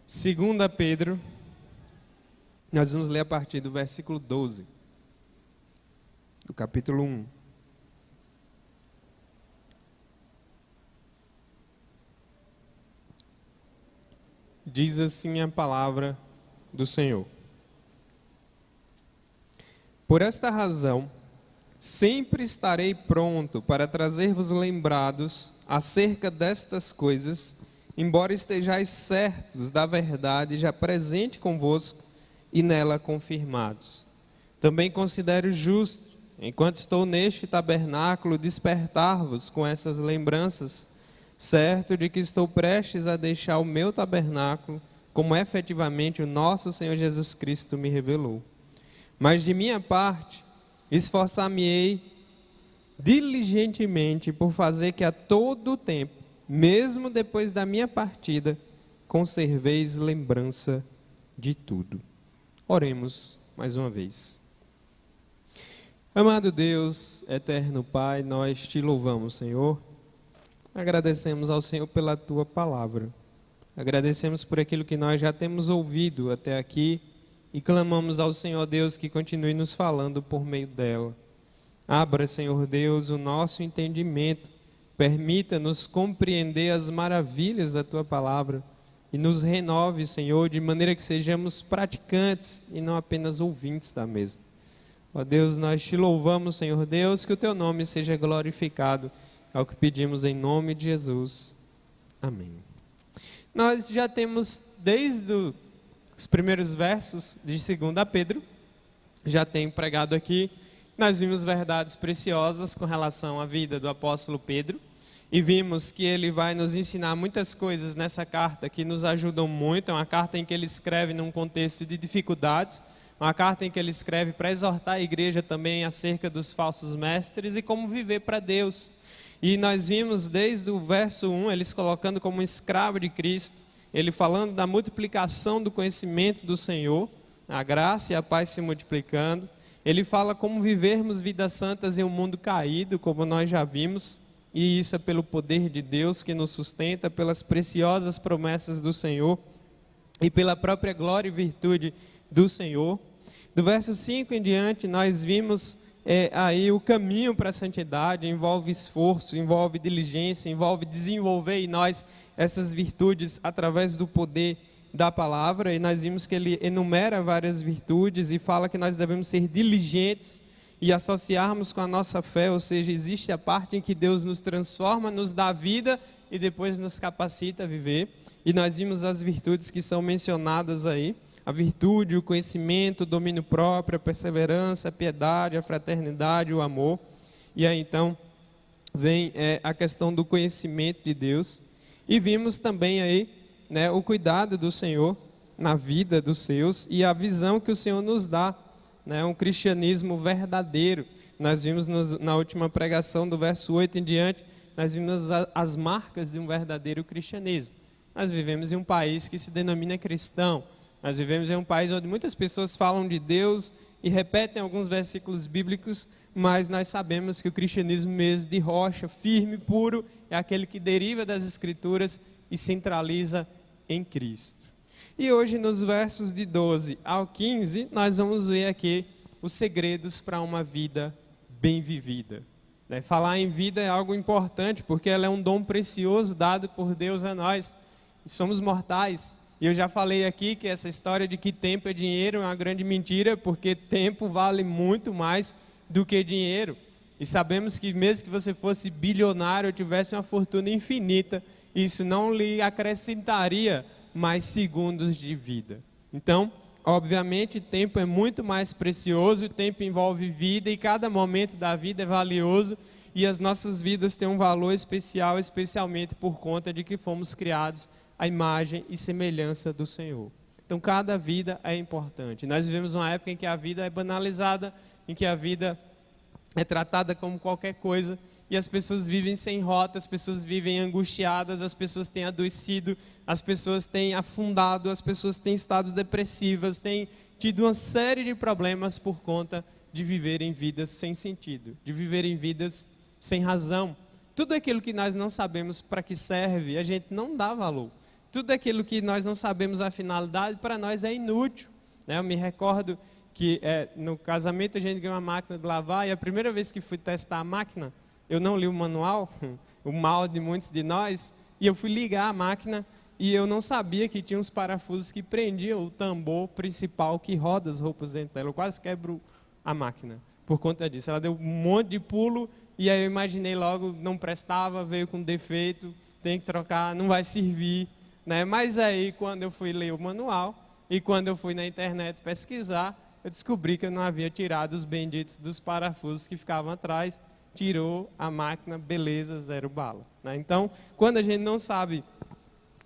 Segunda Pedro, nós vamos ler a partir do versículo 12, do capítulo 1. Diz assim a palavra do Senhor. Por esta razão, sempre estarei pronto para trazer-vos lembrados acerca destas coisas, embora estejais certos da verdade já presente convosco e nela confirmados. Também considero justo, enquanto estou neste tabernáculo, despertar-vos com essas lembranças, certo de que estou prestes a deixar o meu tabernáculo, como efetivamente o nosso Senhor Jesus Cristo me revelou. Mas de minha parte, esforçar-me-ei diligentemente por fazer que a todo tempo, mesmo depois da minha partida, conserveis lembrança de tudo. Oremos mais uma vez. Amado Deus, eterno Pai, nós te louvamos, Senhor. Agradecemos ao Senhor pela tua palavra. Agradecemos por aquilo que nós já temos ouvido até aqui e clamamos ao Senhor Deus que continue nos falando por meio dela. Abra, Senhor Deus, o nosso entendimento, permita-nos compreender as maravilhas da tua palavra e nos renove, Senhor, de maneira que sejamos praticantes e não apenas ouvintes da mesma. Ó Deus, nós te louvamos, Senhor Deus, que o teu nome seja glorificado. É o que pedimos em nome de Jesus. Amém. Nós já temos, desde os primeiros versos de 2 Pedro, já tenho pregado aqui, nós vimos verdades preciosas com relação à vida do apóstolo Pedro, e vimos que ele vai nos ensinar muitas coisas nessa carta que nos ajudam muito. É uma carta em que ele escreve num contexto de dificuldades, uma carta em que ele escreve para exortar a igreja também acerca dos falsos mestres e como viver para Deus. E nós vimos desde o verso 1, ele se colocando como um escravo de Cristo, ele falando da multiplicação do conhecimento do Senhor, a graça e a paz se multiplicando. Ele fala como vivermos vidas santas em um mundo caído, como nós já vimos, e isso é pelo poder de Deus que nos sustenta, pelas preciosas promessas do Senhor e pela própria glória e virtude do Senhor. Do verso 5 em diante, nós vimos aí o caminho para a santidade, envolve esforço, envolve diligência, envolve desenvolver em nós essas virtudes através do poder da palavra, e nós vimos que ele enumera várias virtudes e fala que nós devemos ser diligentes e associarmos com a nossa fé, ou seja, existe a parte em que Deus nos transforma, nos dá vida e depois nos capacita a viver, e nós vimos as virtudes que são mencionadas aí, a virtude, o conhecimento, o domínio próprio, a perseverança, a piedade, a fraternidade, o amor. E aí então vem a questão do conhecimento de Deus. E vimos também aí, né, o cuidado do Senhor na vida dos seus e a visão que o Senhor nos dá, né, um cristianismo verdadeiro. Nós vimos na última pregação do verso 8 em diante, nós vimos as marcas de um verdadeiro cristianismo. Nós vivemos em um país que se denomina cristão. Nós vivemos em um país onde muitas pessoas falam de Deus e repetem alguns versículos bíblicos, mas nós sabemos que o cristianismo mesmo de rocha, firme, puro, é aquele que deriva das Escrituras e centraliza em Cristo. E hoje, nos versos de 12 ao 15, nós vamos ver aqui os segredos para uma vida bem vivida. Falar em vida é algo importante, porque ela é um dom precioso dado por Deus a nós. Somos mortais. E eu já falei aqui que essa história de que tempo é dinheiro é uma grande mentira, porque tempo vale muito mais do que dinheiro. E sabemos que mesmo que você fosse bilionário ou tivesse uma fortuna infinita, isso não lhe acrescentaria mais segundos de vida. Então, obviamente, tempo é muito mais precioso, o tempo envolve vida e cada momento da vida é valioso, e as nossas vidas têm um valor especial, especialmente por conta de que fomos criados à imagem e semelhança do Senhor. Então, cada vida é importante. Nós vivemos uma época em que a vida é banalizada, em que a vida é tratada como qualquer coisa, e as pessoas vivem sem rota, as pessoas vivem angustiadas, as pessoas têm adoecido, as pessoas têm afundado, as pessoas têm estado depressivas, têm tido uma série de problemas por conta de viverem vidas sem sentido, de viverem vidas sem razão. Tudo aquilo que nós não sabemos para que serve, a gente não dá valor. tudo aquilo que nós não sabemos a finalidade, para nós é inútil, né? Eu me recordo que no casamento a gente ganhou uma máquina de lavar, e a primeira vez que fui testar a máquina, eu não li o manual, o mal de muitos de nós, e eu fui ligar a máquina, e eu não sabia que tinha uns parafusos que prendiam o tambor principal que roda as roupas dentro dela. Eu quase quebro a máquina por conta disso. Ela deu um monte de pulo, e aí eu imaginei logo, não prestava, veio com defeito, tem que trocar, não vai servir, né? Mas aí, quando eu fui ler o manual, e quando eu fui na internet pesquisar, eu descobri que eu não havia tirado os benditos dos parafusos que ficavam atrás, tirou a máquina, beleza, 0 bala, né? Então, quando a gente não sabe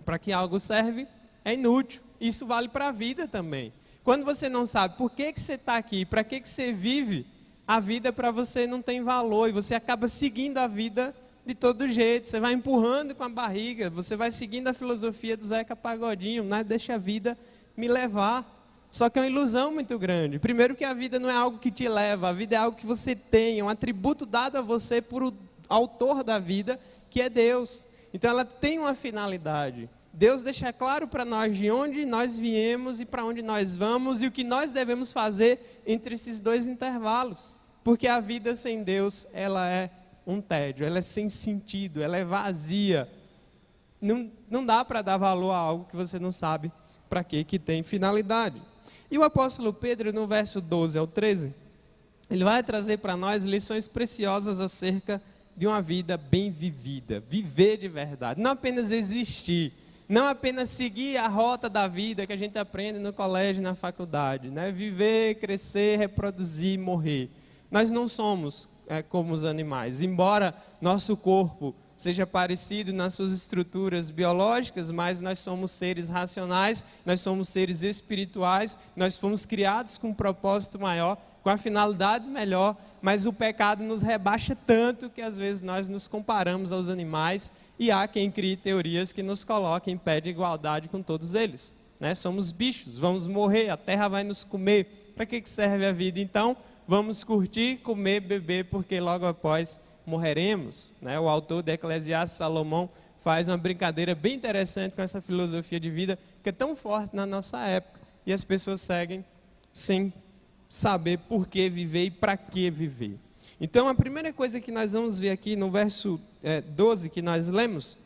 para que algo serve, é inútil. Isso vale para a vida também. Quando você não sabe por que você está aqui, para que você vive, a vida para você não tem valor, e você acaba seguindo a vida de todo jeito. Você vai empurrando com a barriga, você vai seguindo a filosofia do Zeca Pagodinho, né? Deixa a vida me levar. Só que é uma ilusão muito grande. Primeiro que a vida não é algo que te leva, a vida é algo que você tem, é um atributo dado a você por o autor da vida, que é Deus. Então ela tem uma finalidade. Deus deixa claro para nós de onde nós viemos e para onde nós vamos, e o que nós devemos fazer entre esses dois intervalos. Porque a vida sem Deus, ela é um tédio, ela é sem sentido, ela é vazia. Não dá para dar valor a algo que você não sabe para que tem finalidade. E o apóstolo Pedro, no verso 12 ao 13, ele vai trazer para nós lições preciosas acerca de uma vida bem vivida, viver de verdade, não apenas existir, não apenas seguir a rota da vida que a gente aprende no colégio e na faculdade, né? Viver, crescer, reproduzir, morrer. Nós não somos como os animais, embora nosso corpo seja parecido nas suas estruturas biológicas, mas nós somos seres racionais, nós somos seres espirituais, nós fomos criados com um propósito maior, com a finalidade melhor, mas o pecado nos rebaixa tanto que às vezes nós nos comparamos aos animais, e há quem crie teorias que nos coloquem em pé de igualdade com todos eles, né? Somos bichos, vamos morrer, a terra vai nos comer. Para que serve a vida então? Vamos curtir, comer, beber, porque logo após morreremos, né? O autor de Eclesiastes, Salomão, faz uma brincadeira bem interessante com essa filosofia de vida que é tão forte na nossa época, e as pessoas seguem sem saber por que viver e para que viver. Então a primeira coisa que nós vamos ver aqui no verso 12 que nós lemos,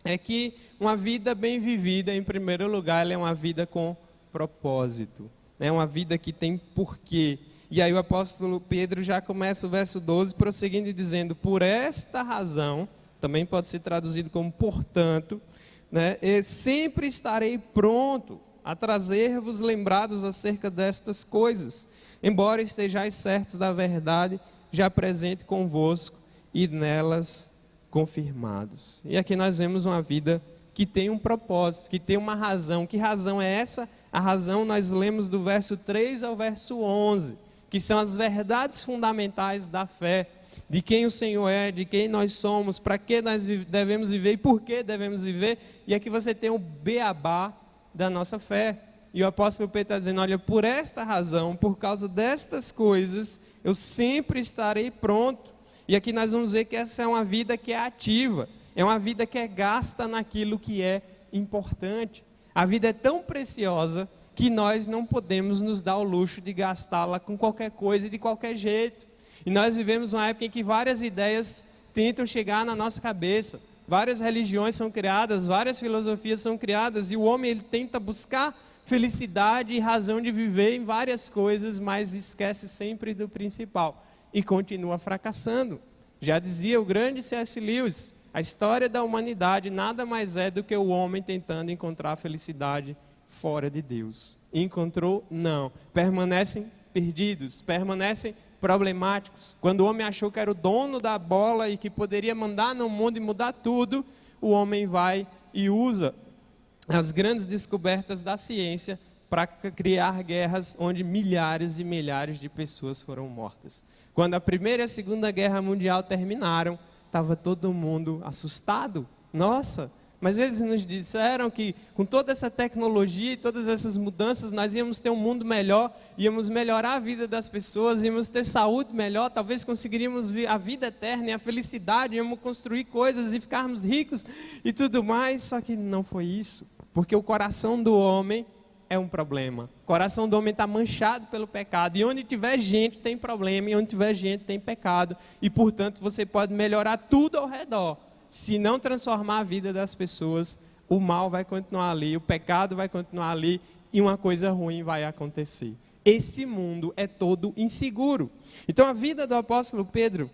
é que uma vida bem vivida, em primeiro lugar, ela é uma vida com propósito, é uma vida que tem porquê. E aí o apóstolo Pedro já começa o verso 12 prosseguindo e dizendo: por esta razão, também pode ser traduzido como portanto, né, sempre estarei pronto a trazer-vos lembrados acerca destas coisas, embora estejais certos da verdade, já presente convosco e nelas confirmados. E aqui nós vemos uma vida que tem um propósito, que tem uma razão. Que razão é essa? A razão nós lemos do verso 3 ao verso 11, que são as verdades fundamentais da fé, de quem o Senhor é, de quem nós somos, para que nós devemos viver e por que devemos viver. E aqui você tem o beabá da nossa fé. E o apóstolo Pedro está dizendo: olha, por esta razão, por causa destas coisas, eu sempre estarei pronto. E aqui nós vamos ver que essa é uma vida que é ativa, é uma vida que é gasta naquilo que é importante. A vida é tão preciosa que nós não podemos nos dar o luxo de gastá-la com qualquer coisa e de qualquer jeito. E nós vivemos uma época em que várias ideias tentam chegar na nossa cabeça, várias religiões são criadas, várias filosofias são criadas, e o homem ele tenta buscar felicidade e razão de viver em várias coisas, mas esquece sempre do principal e continua fracassando. Já dizia o grande C.S. Lewis: a história da humanidade nada mais é do que o homem tentando encontrar felicidade fora de Deus. Encontrou? Não. Permanecem perdidos, permanecem problemáticos. Quando o homem achou que era o dono da bola e que poderia mandar no mundo e mudar tudo, o homem vai e usa as grandes descobertas da ciência para criar guerras onde milhares e milhares de pessoas foram mortas. Quando a Primeira e a Segunda Guerra Mundial terminaram, estava todo mundo assustado. Nossa, Mas eles nos disseram que com toda essa tecnologia e todas essas mudanças, nós íamos ter um mundo melhor, íamos melhorar a vida das pessoas, íamos ter saúde melhor, talvez conseguiríamos a vida eterna e a felicidade, íamos construir coisas e ficarmos ricos e tudo mais. Só que não foi isso, porque o coração do homem é um problema. O coração do homem está manchado pelo pecado. E onde tiver gente tem problema, e onde tiver gente tem pecado. E, portanto, você pode melhorar tudo ao redor. Se não transformar a vida das pessoas, o mal vai continuar ali, o pecado vai continuar ali e uma coisa ruim vai acontecer. Esse mundo é todo inseguro. Então a vida do apóstolo Pedro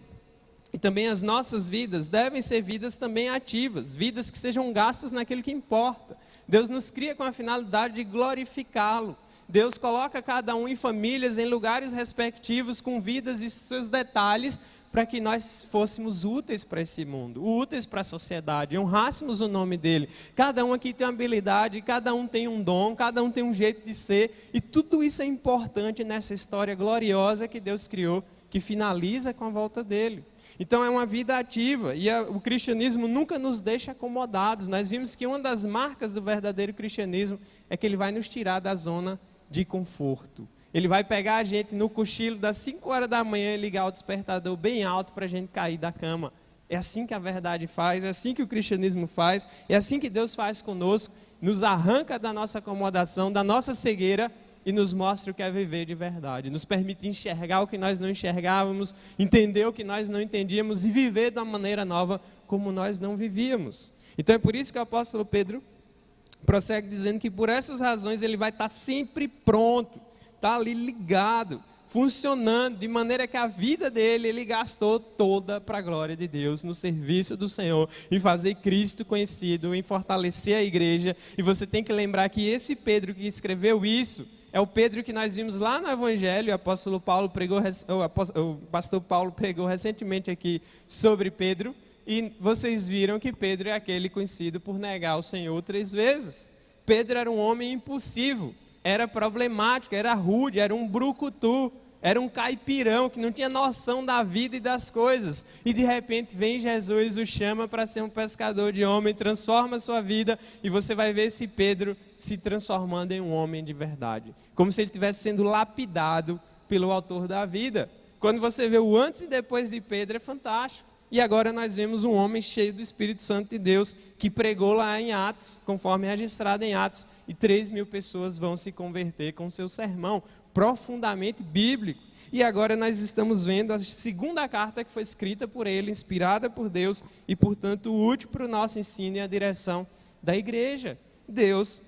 e também as nossas vidas devem ser vidas também ativas, vidas que sejam gastas naquilo que importa. Deus nos cria com a finalidade de glorificá-lo. Deus coloca cada um em famílias, em lugares respectivos, com vidas e seus detalhes, para que nós fôssemos úteis para esse mundo, úteis para a sociedade, honrássemos o nome dele. Cada um aqui tem uma habilidade, cada um tem um dom, cada um tem um jeito de ser, e tudo isso é importante nessa história gloriosa que Deus criou, que finaliza com a volta dele. Então é uma vida ativa, e o cristianismo nunca nos deixa acomodados. Nós vimos que uma das marcas do verdadeiro cristianismo é que ele vai nos tirar da zona de conforto. Ele vai pegar a gente no cochilo das 5 horas da manhã e ligar o despertador bem alto para a gente cair da cama. É assim que a verdade faz, é assim que o cristianismo faz, é assim que Deus faz conosco, nos arranca da nossa acomodação, da nossa cegueira e nos mostra o que é viver de verdade. Nos permite enxergar o que nós não enxergávamos, entender o que nós não entendíamos e viver de uma maneira nova como nós não vivíamos. Então é por isso que o apóstolo Pedro prossegue dizendo que por essas razões ele vai estar sempre pronto, está ali ligado, funcionando, de maneira que a vida dele, ele gastou toda para a glória de Deus, no serviço do Senhor, em fazer Cristo conhecido, em fortalecer a igreja. E você tem que lembrar que esse Pedro que escreveu isso, é o Pedro que nós vimos lá no Evangelho. O pastor Paulo pregou recentemente aqui sobre Pedro, e vocês viram que Pedro é aquele conhecido por negar o Senhor 3 vezes. Pedro era um homem impulsivo, era problemático, era rude, era um brucutu, era um caipirão que não tinha noção da vida e das coisas. E de repente vem Jesus, o chama para ser um pescador de homem, transforma a sua vida, e você vai ver esse Pedro se transformando em um homem de verdade, como se ele estivesse sendo lapidado pelo autor da vida. Quando você vê o antes e depois de Pedro, é fantástico. E agora nós vemos um homem cheio do Espírito Santo de Deus, que pregou lá em Atos, conforme registrado em Atos, e 3.000 pessoas vão se converter com seu sermão, profundamente bíblico. E agora nós estamos vendo a segunda carta que foi escrita por ele, inspirada por Deus, e portanto útil para o nosso ensino e a direção da igreja. Deus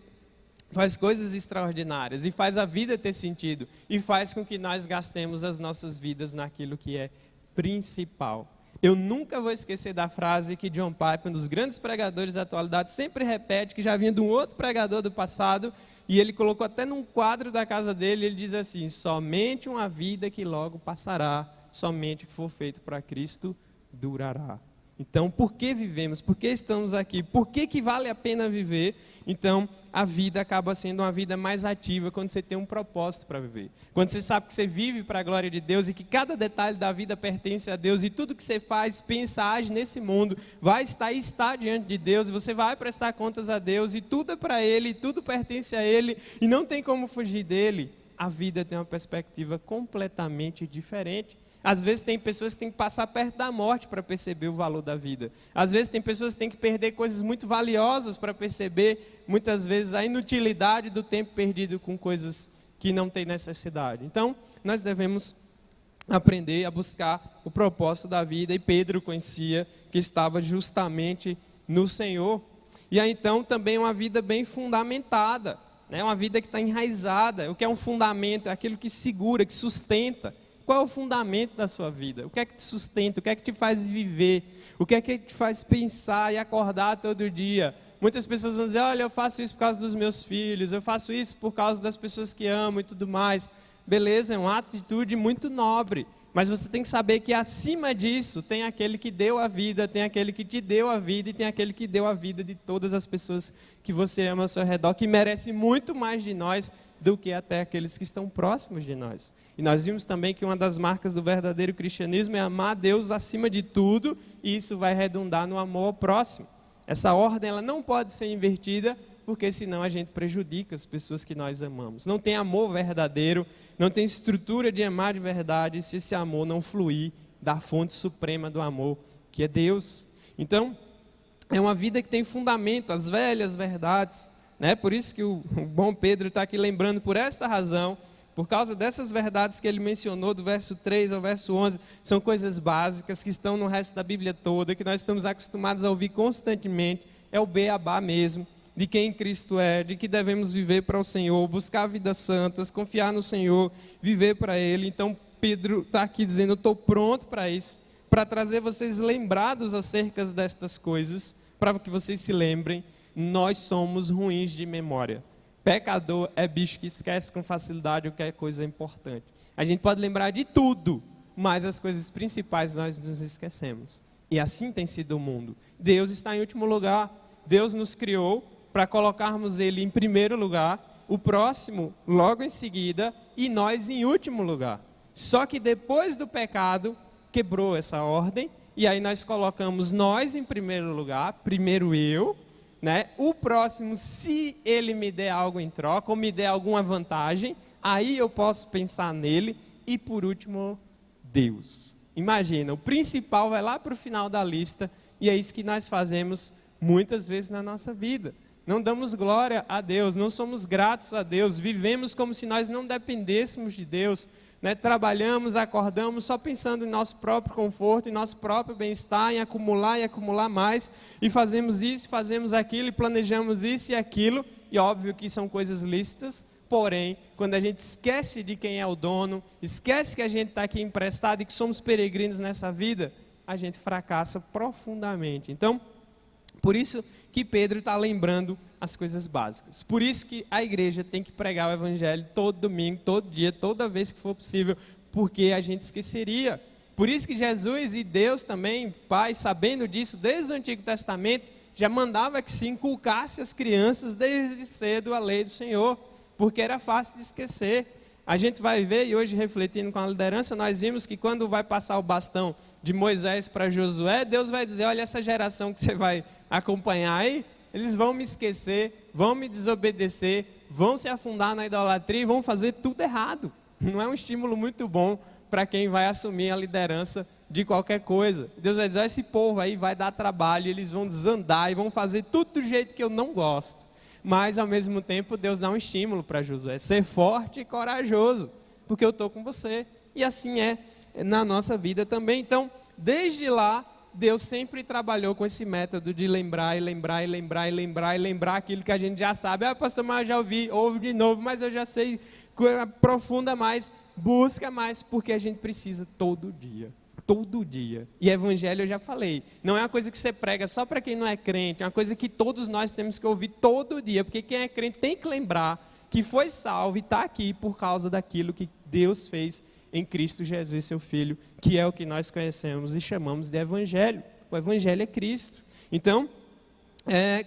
faz coisas extraordinárias, e faz a vida ter sentido, e faz com que nós gastemos as nossas vidas naquilo que é principal. Eu nunca vou esquecer da frase que John Piper, um dos grandes pregadores da atualidade, sempre repete, que já vinha de um outro pregador do passado, e ele colocou até num quadro da casa dele. Ele diz assim: somente uma vida que logo passará, somente o que for feito para Cristo durará. Então, por que vivemos? Por que estamos aqui? Por que vale a pena viver? Então, a vida acaba sendo uma vida mais ativa quando você tem um propósito para viver. Quando você sabe que você vive para a glória de Deus e que cada detalhe da vida pertence a Deus, e tudo que você faz, pensa, age nesse mundo, vai estar e está diante de Deus, e você vai prestar contas a Deus, e tudo é para Ele, e tudo pertence a Ele, e não tem como fugir dele. A vida tem uma perspectiva completamente diferente. Às vezes tem pessoas que têm que passar perto da morte para perceber o valor da vida. Às vezes tem pessoas que têm que perder coisas muito valiosas para perceber, muitas vezes, a inutilidade do tempo perdido com coisas que não têm necessidade. Então, nós devemos aprender a buscar o propósito da vida, e Pedro conhecia que estava justamente no Senhor. E aí, então, também uma vida bem fundamentada, né? Uma vida que está enraizada. O que é um fundamento? É aquilo que segura, que sustenta. Qual é o fundamento da sua vida? O que é que te sustenta? O que é que te faz viver? O que é que te faz pensar e acordar todo dia? Muitas pessoas vão dizer: olha, eu faço isso por causa dos meus filhos, eu faço isso por causa das pessoas que amo e tudo mais. Beleza, é uma atitude muito nobre, mas você tem que saber que acima disso tem aquele que deu a vida, tem aquele que te deu a vida, e tem aquele que deu a vida de todas as pessoas que você ama ao seu redor, que merece muito mais de nós do que até aqueles que estão próximos de nós. E nós vimos também que uma das marcas do verdadeiro cristianismo é amar a Deus acima de tudo, e isso vai redundar no amor ao próximo. Essa ordem ela não pode ser invertida, porque senão a gente prejudica as pessoas que nós amamos. Não tem amor verdadeiro, não tem estrutura de amar de verdade, se esse amor não fluir da fonte suprema do amor, que é Deus. Então, é uma vida que tem fundamento, as velhas verdades, né? Por isso que o bom Pedro está aqui lembrando, por esta razão, por causa dessas verdades que ele mencionou, do verso 3 ao verso 11, são coisas básicas que estão no resto da Bíblia toda, que nós estamos acostumados a ouvir constantemente, é o beabá mesmo, de quem Cristo é, de que devemos viver para o Senhor, buscar vidas santas, confiar no Senhor, viver para Ele. Então Pedro está aqui dizendo, eu estou pronto para isso, para trazer vocês lembrados acerca destas coisas, para que vocês se lembrem, nós somos ruins de memória. Pecador é bicho que esquece com facilidade o que é coisa importante. A gente pode lembrar de tudo, mas as coisas principais nós nos esquecemos. E assim tem sido o mundo. Deus está em último lugar. Deus nos criou para colocarmos Ele em primeiro lugar, o próximo logo em seguida e nós em último lugar. Só que depois do pecado, quebrou essa ordem e aí nós colocamos nós em primeiro lugar, primeiro eu, né? O próximo, se ele me der algo em troca ou me der alguma vantagem, aí eu posso pensar nele. E por último, Deus. Imagina, o principal vai lá para o final da lista e é isso que nós fazemos muitas vezes na nossa vida. Não damos glória a Deus, não somos gratos a Deus, vivemos como se nós não dependêssemos de Deus, né? Trabalhamos, acordamos só pensando em nosso próprio conforto, em nosso próprio bem-estar, em acumular e acumular mais, e fazemos isso, fazemos aquilo, e planejamos isso e aquilo, e óbvio que são coisas lícitas, porém, quando a gente esquece de quem é o dono, esquece que a gente está aqui emprestado e que somos peregrinos nessa vida, a gente fracassa profundamente. Então, por isso que Pedro está lembrando as coisas básicas. Por isso que a igreja tem que pregar o evangelho todo domingo, todo dia, toda vez que for possível, porque a gente esqueceria. Por isso que Jesus e Deus também, Pai, sabendo disso, desde o Antigo Testamento, já mandava que se inculcasse às crianças desde cedo a lei do Senhor, porque era fácil de esquecer. A gente vai ver, e hoje refletindo com a liderança, nós vimos que quando vai passar o bastão de Moisés para Josué, Deus vai dizer, olha, essa geração que você vai acompanhar aí, eles vão me esquecer, vão me desobedecer, vão se afundar na idolatria e vão fazer tudo errado. Não é um estímulo muito bom para quem vai assumir a liderança de qualquer coisa. Deus vai dizer, esse povo aí vai dar trabalho, eles vão desandar e vão fazer tudo do jeito que eu não gosto. Mas ao mesmo tempo Deus dá um estímulo para Josué, ser forte e corajoso, porque eu estou com você. E assim é na nossa vida também. Então, desde lá, Deus sempre trabalhou com esse método de lembrar e lembrar e lembrar e lembrar e lembrar aquilo que a gente já sabe. Ah, pastor, mas eu já ouvi, ouve de novo, mas eu já sei, aprofunda mais, busca mais, porque a gente precisa todo dia. Todo dia. E evangelho eu já falei, não é uma coisa que você prega só para quem não é crente, é uma coisa que todos nós temos que ouvir todo dia, porque quem é crente tem que lembrar que foi salvo e está aqui por causa daquilo que Deus fez em Cristo Jesus, seu Filho, que é o que nós conhecemos e chamamos de Evangelho. O Evangelho é Cristo. Então,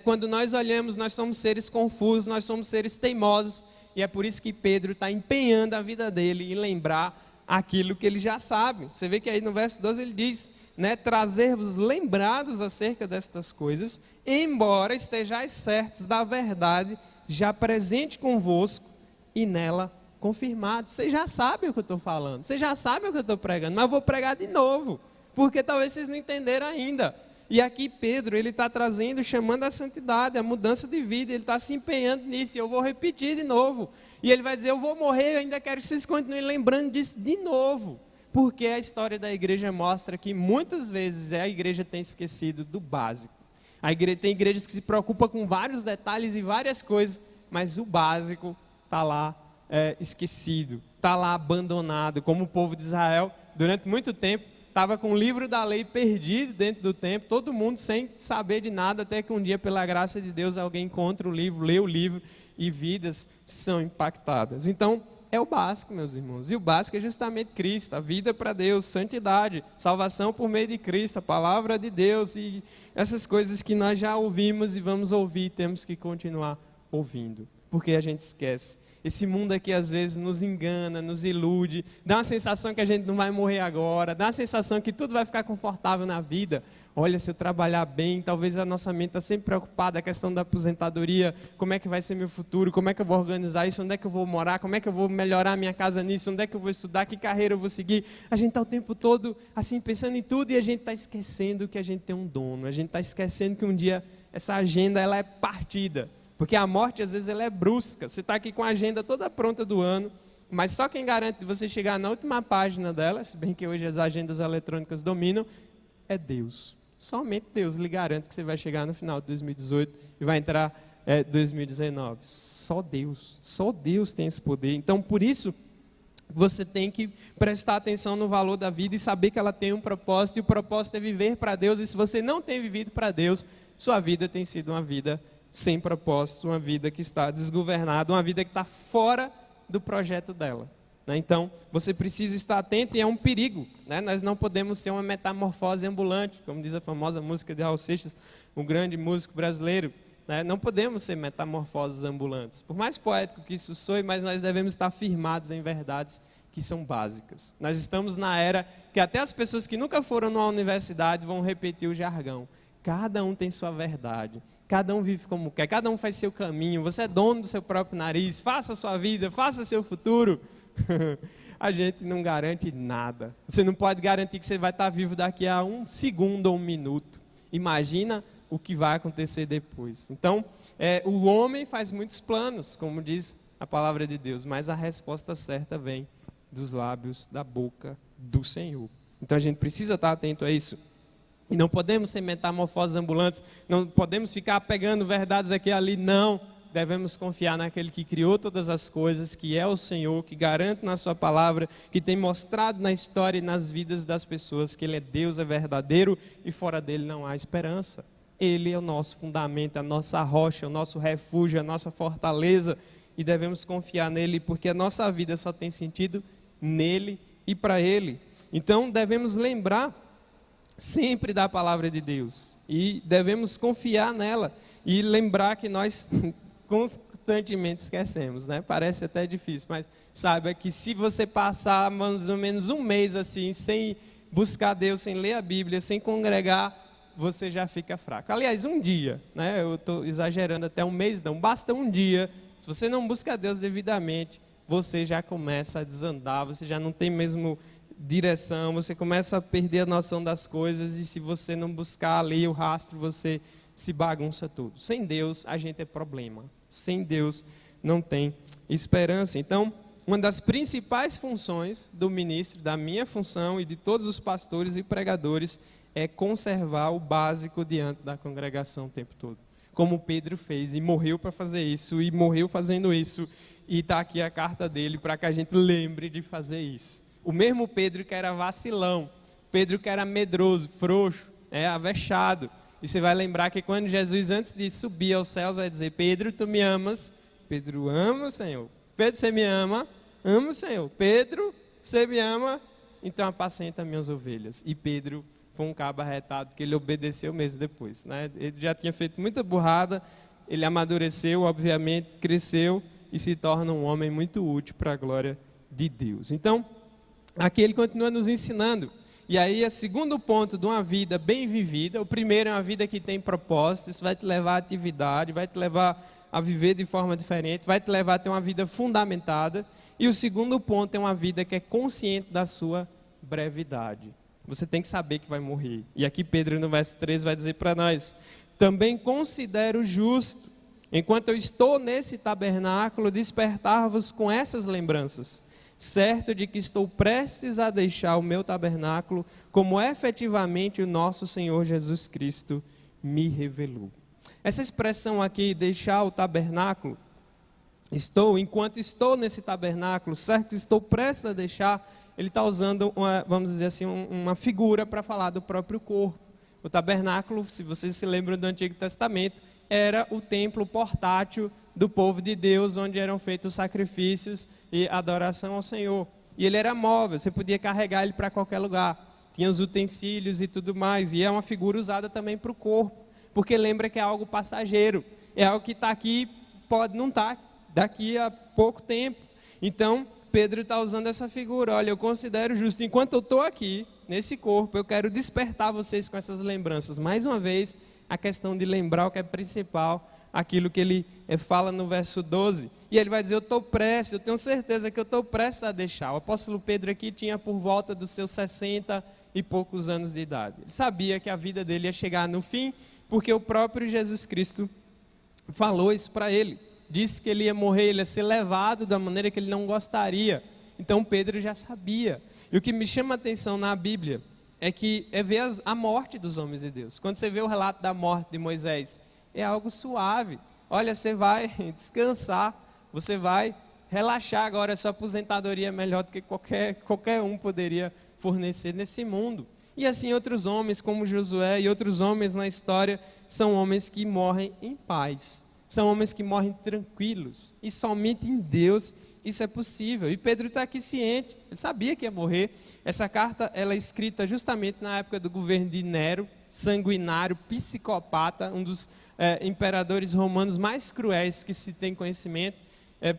quando nós olhamos, nós somos seres confusos, nós somos seres teimosos, e é por isso que Pedro está empenhando a vida dele em lembrar aquilo que ele já sabe. Você vê que aí no verso 12 ele diz, né, trazer-vos lembrados acerca destas coisas, embora estejais certos da verdade, já presente convosco e nela confirmado. Vocês já sabem o que eu estou falando, vocês já sabem o que eu estou pregando, mas eu vou pregar de novo, porque talvez vocês não entenderam ainda. E aqui Pedro, ele está trazendo, chamando a santidade, a mudança de vida, ele está se empenhando nisso, e eu vou repetir de novo. E ele vai dizer, eu vou morrer, eu ainda quero que vocês continuem lembrando disso de novo. Porque a história da igreja mostra que muitas vezes a igreja tem esquecido do básico. Tem igrejas que se preocupam com vários detalhes e várias coisas, mas o básico está lá esquecido, está lá abandonado, como o povo de Israel, durante muito tempo, estava com o livro da lei perdido dentro do templo, todo mundo sem saber de nada, até que um dia, pela graça de Deus, alguém encontra o livro, lê o livro, e vidas são impactadas. Então, é o básico, meus irmãos, e o básico é justamente Cristo, a vida para Deus, santidade, salvação por meio de Cristo, a palavra de Deus, e essas coisas que nós já ouvimos e vamos ouvir, temos que continuar ouvindo. porque a gente esquece. Esse mundo aqui às vezes nos engana, nos ilude, dá uma sensação que a gente não vai morrer agora, dá uma sensação que tudo vai ficar confortável na vida. Olha, se eu trabalhar bem, talvez a nossa mente está sempre preocupada, a questão da aposentadoria, como é que vai ser meu futuro, como é que eu vou organizar isso, onde é que eu vou morar, como é que eu vou melhorar a minha casa nisso, onde é que eu vou estudar, que carreira eu vou seguir. A gente está o tempo todo assim pensando em tudo e a gente está esquecendo que a gente tem um dono, a gente está esquecendo que um dia essa agenda ela é partida, porque a morte às vezes ela é brusca. Você está aqui com a agenda toda pronta do ano, mas só quem garante você chegar na última página dela, se bem que hoje as agendas eletrônicas dominam, é Deus. Somente Deus lhe garante que você vai chegar no final de 2018 e vai entrar 2019. Só Deus tem esse poder. Então, por isso, você tem que prestar atenção no valor da vida e saber que ela tem um propósito, e o propósito é viver para Deus. E se você não tem vivido para Deus, sua vida tem sido uma vida sem propósito, uma vida que está desgovernada, uma vida que está fora do projeto dela. Então, você precisa estar atento e é um perigo. Nós não podemos ser uma metamorfose ambulante, como diz a famosa música de Raul Seixas, um grande músico brasileiro. Não podemos ser metamorfoses ambulantes. Por mais poético que isso soe, mas nós devemos estar firmados em verdades que são básicas. Nós estamos na era que até as pessoas que nunca foram numa universidade vão repetir o jargão. Cada um tem sua verdade. Cada um vive como quer, cada um faz seu caminho. Você é dono do seu próprio nariz. Faça a sua vida, faça seu futuro. A gente não garante nada. Você não pode garantir que você vai estar vivo daqui a 1 segundo ou 1 minuto. Imagina o que vai acontecer depois. Então, o homem faz muitos planos, como diz a palavra de Deus, mas a resposta certa vem dos lábios, da boca do Senhor. Então a gente precisa estar atento a isso. E não podemos ser metamorfoses ambulantes, não podemos ficar pegando verdades aqui e ali, não. Devemos confiar naquele que criou todas as coisas, que é o Senhor, que garante na sua palavra, que tem mostrado na história e nas vidas das pessoas que Ele é Deus, é verdadeiro e fora dele não há esperança. Ele é o nosso fundamento, a nossa rocha, o nosso refúgio, a nossa fortaleza, e devemos confiar nele porque a nossa vida só tem sentido nele e para ele. Então devemos lembrar sempre da palavra de Deus e devemos confiar nela e lembrar que nós constantemente esquecemos, Parece até difícil, mas saiba que se você passar mais ou menos um mês assim, sem buscar Deus, sem ler a Bíblia, sem congregar, você já fica fraco. Aliás, um dia, eu estou exagerando, até um mês não, basta um dia, se você não busca Deus devidamente, você já começa a desandar, você já não tem mesmo direção, você começa a perder a noção das coisas, e se você não buscar ali o rastro, você se bagunça tudo. Sem Deus, a gente é problema. Sem Deus, não tem esperança. Então, uma das principais funções do ministro, da minha função e de todos os pastores e pregadores, é conservar o básico diante da congregação o tempo todo. Como Pedro fez, e morreu para fazer isso, e morreu fazendo isso, e está aqui a carta dele para que a gente lembre de fazer isso. O mesmo Pedro que era vacilão, Pedro que era medroso, frouxo, avexado. E você vai lembrar que quando Jesus, antes de subir aos céus, vai dizer: Pedro, tu me amas? Pedro, amo o Senhor. Pedro, você me ama? Amo o Senhor. Pedro, você me ama? Então apacenta minhas ovelhas. E Pedro foi um cabo arretado, que ele obedeceu mesmo depois. Ele já tinha feito muita burrada, ele amadureceu, obviamente, cresceu e se torna um homem muito útil para a glória de Deus. Então, aqui ele continua nos ensinando. E aí, o segundo ponto de uma vida bem vivida, o primeiro é uma vida que tem propósito, isso vai te levar à atividade, vai te levar a viver de forma diferente, vai te levar a ter uma vida fundamentada. E o segundo ponto é uma vida que é consciente da sua brevidade. Você tem que saber que vai morrer. E aqui Pedro, no verso 13, vai dizer para nós: também considero justo, enquanto eu estou nesse tabernáculo, despertar-vos com essas lembranças, certo de que estou prestes a deixar o meu tabernáculo, como efetivamente o nosso Senhor Jesus Cristo me revelou. Essa expressão aqui, deixar o tabernáculo, enquanto estou nesse tabernáculo, certo que estou prestes a deixar, ele está usando, vamos dizer assim, uma figura para falar do próprio corpo. O tabernáculo, se vocês se lembram do Antigo Testamento, era o templo portátil do povo de Deus, onde eram feitos sacrifícios e adoração ao Senhor. E ele era móvel, você podia carregar ele para qualquer lugar. Tinha os utensílios e tudo mais. E é uma figura usada também para o corpo, porque lembra que é algo passageiro. É algo que está aqui, pode não estar daqui a pouco tempo. Então, Pedro está usando essa figura. Olha, eu considero justo, enquanto eu estou aqui, nesse corpo, eu quero despertar vocês com essas lembranças. Mais uma vez, a questão de lembrar o que é principal, aquilo que ele fala no verso 12. E ele vai dizer, eu tenho certeza que eu estou prestes a deixar. O apóstolo Pedro aqui tinha por volta dos seus 60 e poucos anos de idade. Ele sabia que a vida dele ia chegar no fim, porque o próprio Jesus Cristo falou isso para ele. Disse que ele ia morrer, ele ia ser levado da maneira que ele não gostaria. Então Pedro já sabia. E o que me chama a atenção na Bíblia é ver a morte dos homens de Deus. Quando você vê o relato da morte de Moisés, é algo suave. Olha, você vai descansar, você vai relaxar agora, a sua aposentadoria é melhor do que qualquer um poderia fornecer nesse mundo. E assim outros homens como Josué e outros homens na história são homens que morrem em paz. São homens que morrem tranquilos. E somente em Deus isso é possível. E Pedro está aqui ciente, ele sabia que ia morrer. Essa carta ela é escrita justamente na época do governo de Nero, sanguinário, psicopata, um dos imperadores romanos mais cruéis que se tem conhecimento.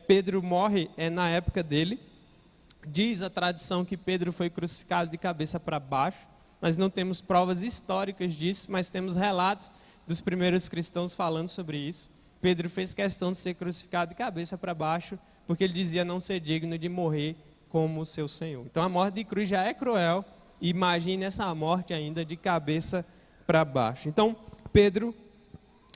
Pedro morre na época dele. Diz a tradição que Pedro foi crucificado de cabeça para baixo. Nós não temos provas históricas disso, mas temos relatos dos primeiros cristãos falando sobre isso. Pedro fez questão de ser crucificado de cabeça para baixo, porque ele dizia não ser digno de morrer como o seu Senhor. Então a morte de cruz já é cruel, imagine essa morte ainda de cabeça para baixo. Então Pedro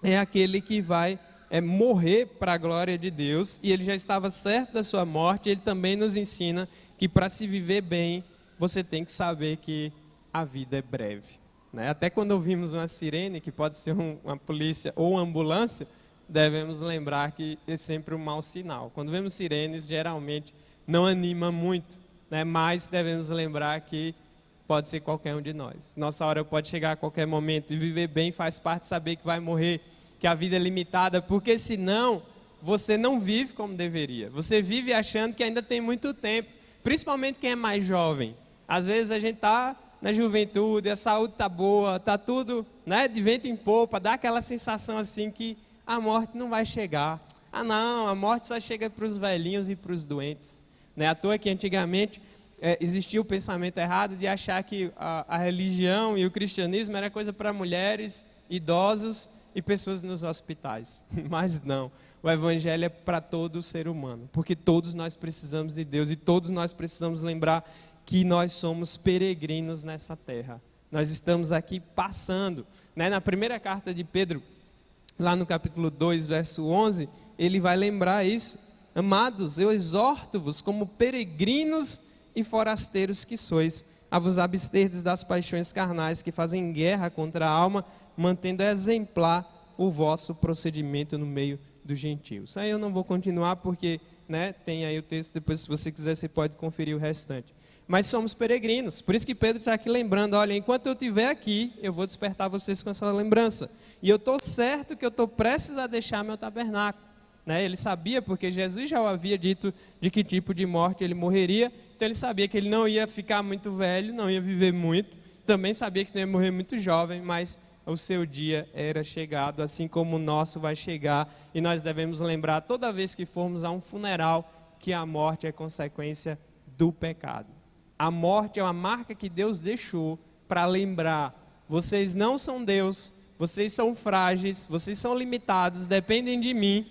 é aquele que vai morrer para a glória de Deus, e ele já estava certo da sua morte. Ele também nos ensina que para se viver bem, você tem que saber que a vida é breve, né? Até quando ouvimos uma sirene, que pode ser uma polícia ou uma ambulância, devemos lembrar que é sempre um mau sinal. Quando vemos sirenes, geralmente não anima muito, né? Mas devemos lembrar que pode ser qualquer um de nós. Nossa hora pode chegar a qualquer momento, e viver bem faz parte de saber que vai morrer, que a vida é limitada, porque senão você não vive como deveria. Você vive achando que ainda tem muito tempo, principalmente quem é mais jovem. Às vezes a gente está na juventude, a saúde está boa, está tudo, né, de vento em popa, dá aquela sensação assim que a morte não vai chegar. Ah não, a morte só chega para os velhinhos e para os doentes. Não é à toa que antigamente existia o pensamento errado de achar que a religião e o cristianismo era coisa para mulheres, idosos e pessoas nos hospitais. Mas não, o evangelho é para todo ser humano, porque todos nós precisamos de Deus, e todos nós precisamos lembrar que nós somos peregrinos nessa terra. Nós estamos aqui passando, né? Na primeira carta de Pedro, lá no capítulo 2, verso 11, ele vai lembrar isso. Amados, eu exorto-vos como peregrinos e forasteiros que sois, a vos absterdes das paixões carnais que fazem guerra contra a alma, mantendo exemplar o vosso procedimento no meio dos gentios. Aí eu não vou continuar porque, né, tem aí o texto, depois se você quiser você pode conferir o restante. Mas somos peregrinos, por isso que Pedro está aqui lembrando, olha, enquanto eu estiver aqui, eu vou despertar vocês com essa lembrança. E eu estou certo que eu estou prestes a deixar meu tabernáculo. Né? Ele sabia, porque Jesus já o havia dito de que tipo de morte ele morreria, então ele sabia que ele não ia ficar muito velho, não ia viver muito, também sabia que não ia morrer muito jovem, mas o seu dia era chegado, assim como o nosso vai chegar, e nós devemos lembrar toda vez que formos a um funeral que a morte é consequência do pecado. A morte é uma marca que Deus deixou para lembrar, vocês não são Deus, vocês são frágeis, vocês são limitados, dependem de mim,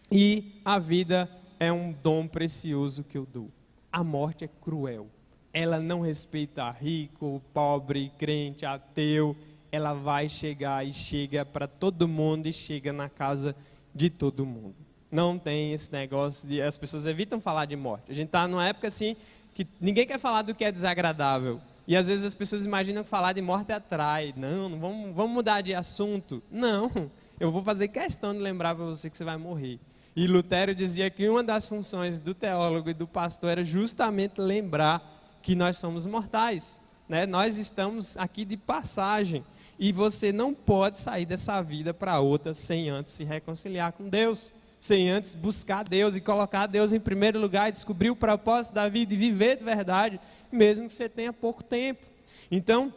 e a vida é um dom precioso que eu dou. A morte é cruel, ela não respeita rico, pobre, crente, ateu, ela vai chegar e chega para todo mundo e chega na casa de todo mundo. Não tem esse negócio de... As pessoas evitam falar de morte. A gente está numa época assim que ninguém quer falar do que é desagradável. E às vezes as pessoas imaginam que falar de morte atrai. Não vamos mudar de assunto. Não, eu vou fazer questão de lembrar para você que você vai morrer. E Lutero dizia que uma das funções do teólogo e do pastor era justamente lembrar que nós somos mortais, né? Nós estamos aqui de passagem. E você não pode sair dessa vida para outra sem antes se reconciliar com Deus, sem antes buscar Deus e colocar Deus em primeiro lugar, e descobrir o propósito da vida e viver de verdade, mesmo que você tenha pouco tempo. Então,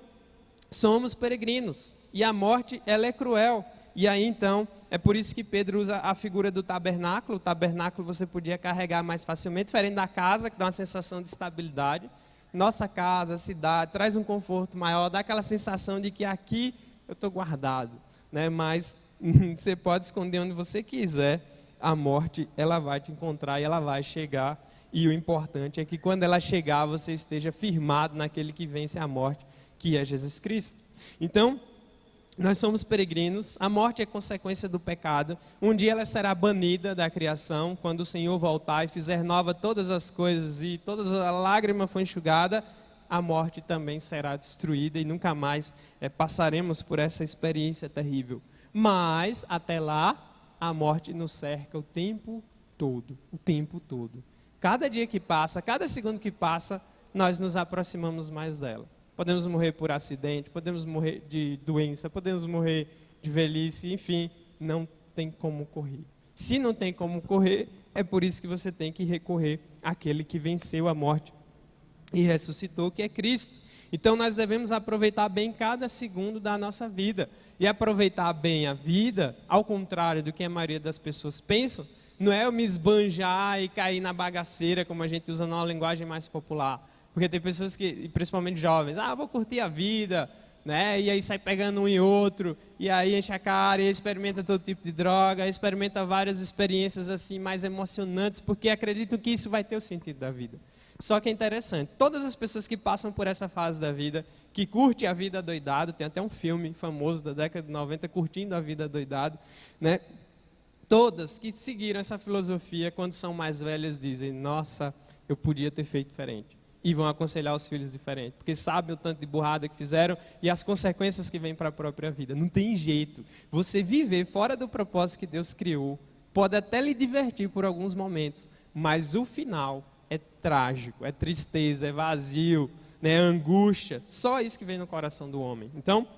somos peregrinos, e a morte, ela é cruel. E aí então, É por isso que Pedro usa a figura do tabernáculo. O tabernáculo você podia carregar mais facilmente, diferente da casa, que dá uma sensação de estabilidade. Nossa casa, cidade, traz um conforto maior, dá aquela sensação de que aqui eu estou guardado, né? Mas você pode esconder onde você quiser, a morte ela vai te encontrar e ela vai chegar. E o importante é que quando ela chegar, você esteja firmado naquele que vence a morte, que é Jesus Cristo. Então, nós somos peregrinos, a morte é consequência do pecado. Um dia ela será banida da criação, quando o Senhor voltar e fizer nova todas as coisas e toda a lágrima for enxugada, a morte também será destruída e nunca mais passaremos por essa experiência terrível. Mas, até lá, a morte nos cerca o tempo todo, o tempo todo. Cada dia que passa, cada segundo que passa, nós nos aproximamos mais dela. Podemos morrer por acidente, podemos morrer de doença, podemos morrer de velhice, enfim, não tem como correr. Se não tem como correr, é por isso que você tem que recorrer àquele que venceu a morte e ressuscitou, que é Cristo. Então nós devemos aproveitar bem cada segundo da nossa vida. E aproveitar bem a vida, ao contrário do que a maioria das pessoas pensam, não é eu me esbanjar e cair na bagaceira, como a gente usa numa linguagem mais popular. Porque tem pessoas que, principalmente jovens, vou curtir a vida, né? E aí sai pegando um e outro, e aí enche a cara, e experimenta todo tipo de droga, experimenta várias experiências assim mais emocionantes, porque acreditam que isso vai ter o sentido da vida. Só que é interessante, todas as pessoas que passam por essa fase da vida, que curte a vida doidado, tem até um filme famoso da década de 90, Curtindo a Vida Doidado, né? Todas que seguiram essa filosofia, quando são mais velhas, dizem, nossa, eu podia ter feito diferente. E vão aconselhar os filhos diferentes, porque sabem o tanto de burrada que fizeram e as consequências que vêm para a própria vida. Não tem jeito. Você viver fora do propósito que Deus criou, pode até lhe divertir por alguns momentos, mas o final é trágico, é tristeza, é vazio, né, é angústia. Só isso que vem no coração do homem. Então,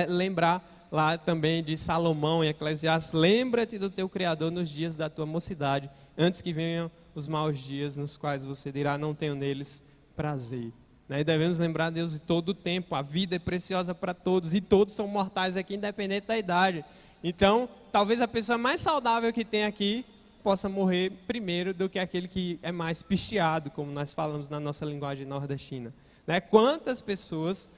lembrar lá também de Salomão em Eclesiastes, lembra-te do teu Criador nos dias da tua mocidade, antes que venham os maus dias nos quais você dirá, não tenho neles prazer. E devemos lembrar Deus de todo o tempo, a vida é preciosa para todos e todos são mortais aqui, independente da idade. Então, talvez a pessoa mais saudável que tem aqui possa morrer primeiro do que aquele que é mais pisteado, como nós falamos na nossa linguagem nordestina. Quantas pessoas,